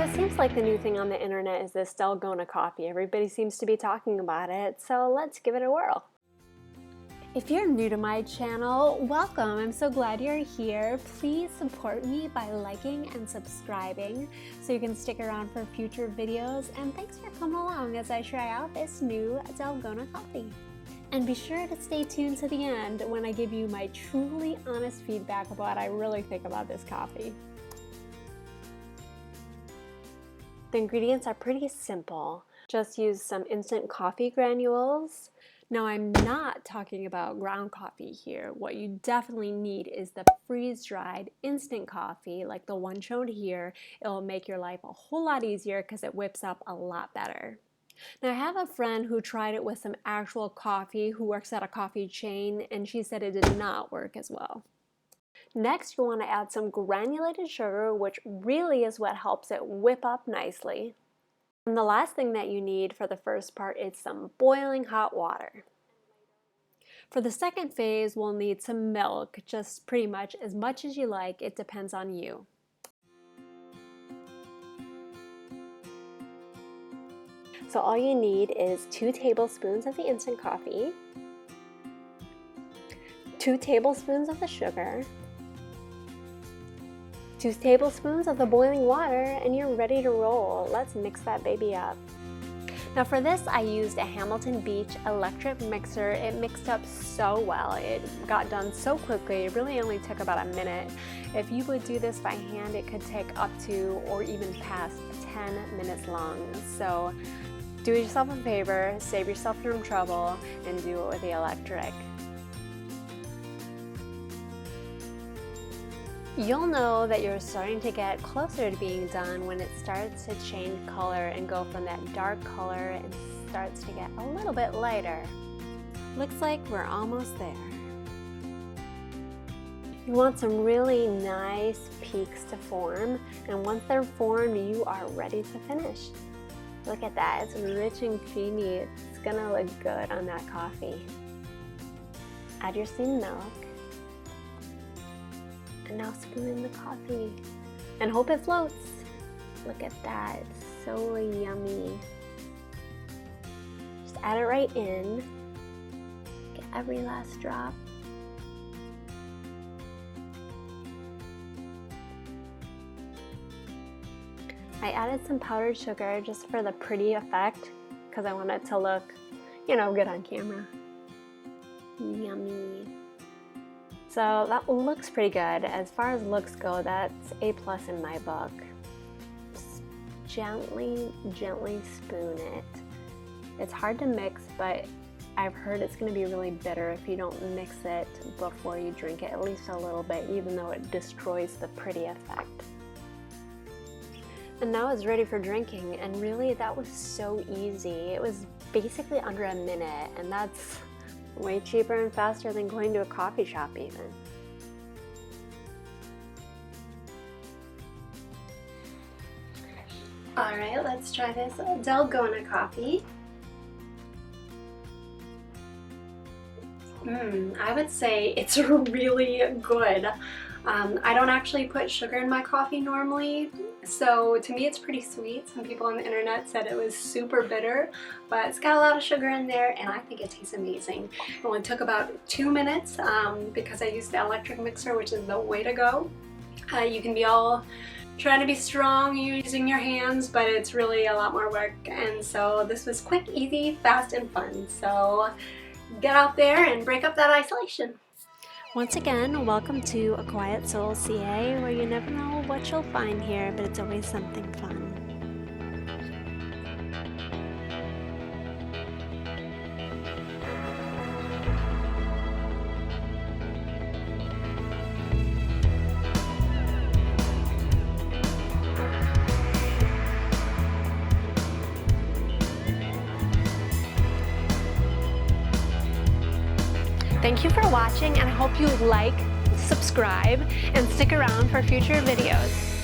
it seems like the new thing on the internet is this Dalgona coffee. Everybody seems to be talking about it, so let's give it a whirl. If you're new to my channel, welcome. I'm so glad you're here. Please support me by liking and subscribing so you can stick around for future videos, and thanks for coming along as I try out this new Dalgona coffee. And be sure to stay tuned to the end when I give you my truly honest feedback about what I really think about this coffee. The ingredients are pretty simple. Just use some instant coffee granules. Now, I'm not talking about ground coffee here. What you definitely need is the freeze-dried instant coffee like the one shown here. It'll make your life a whole lot easier because it whips up a lot better. Now, I have a friend who tried it with some actual coffee who works at a coffee chain, and she said it did not work as well. Next, you want to add some granulated sugar, which really is what helps it whip up nicely. And the last thing that you need for the first part is some boiling hot water. For the second phase, we'll need some milk, just pretty much as you like. It depends on you. So all you need is 2 tablespoons of the instant coffee, 2 tablespoons of the sugar, 2 tablespoons of the boiling water, and you're ready to roll. Let's mix that baby up. Now for this, I used a Hamilton Beach electric mixer. It mixed up so well. It got done so quickly. It really only took about a minute. If you would do this by hand, it could take up to or even past 10 minutes long. So do yourself a favor, save yourself some trouble, and do it with the electric. You'll know that you're starting to get closer to being done when it starts to change color and go from that dark color and starts to get a little bit lighter. Looks like we're almost there. You want some really nice peaks to form, and once they're formed, you are ready to finish. Look at that, it's rich and creamy. It's gonna look good on that coffee. Add your steamed milk. And now spoon in the coffee. And hope it floats. Look at that, it's so yummy. Just add it right in. Get every last drop. I added some powdered sugar just for the pretty effect because I want it to look, good on camera. Yummy. So that looks pretty good. As far as looks go, that's A+ in my book. Just gently spoon it. It's hard to mix, but I've heard it's going to be really bitter if you don't mix it before you drink it, at least a little bit, even though it destroys the pretty effect. And now it's ready for drinking, and really that was so easy. It was basically under a minute, and that's way cheaper and faster than going to a coffee shop even. Alright, let's try this Dalgona coffee. I would say it's really good. I don't actually put sugar in my coffee normally, so to me it's pretty sweet. Some people on the internet said it was super bitter, but it's got a lot of sugar in there and I think it tastes amazing. It only took about 2 minutes because I used the electric mixer, which is the way to go. You can be all trying to be strong using your hands, but it's really a lot more work, and so this was quick, easy, fast, and fun. So get out there and break up that isolation. Once again, welcome to A Quiet Soul CA, where you never know what you'll find here, but it's always something fun. Thank you for watching, and I hope you like, subscribe, and stick around for future videos.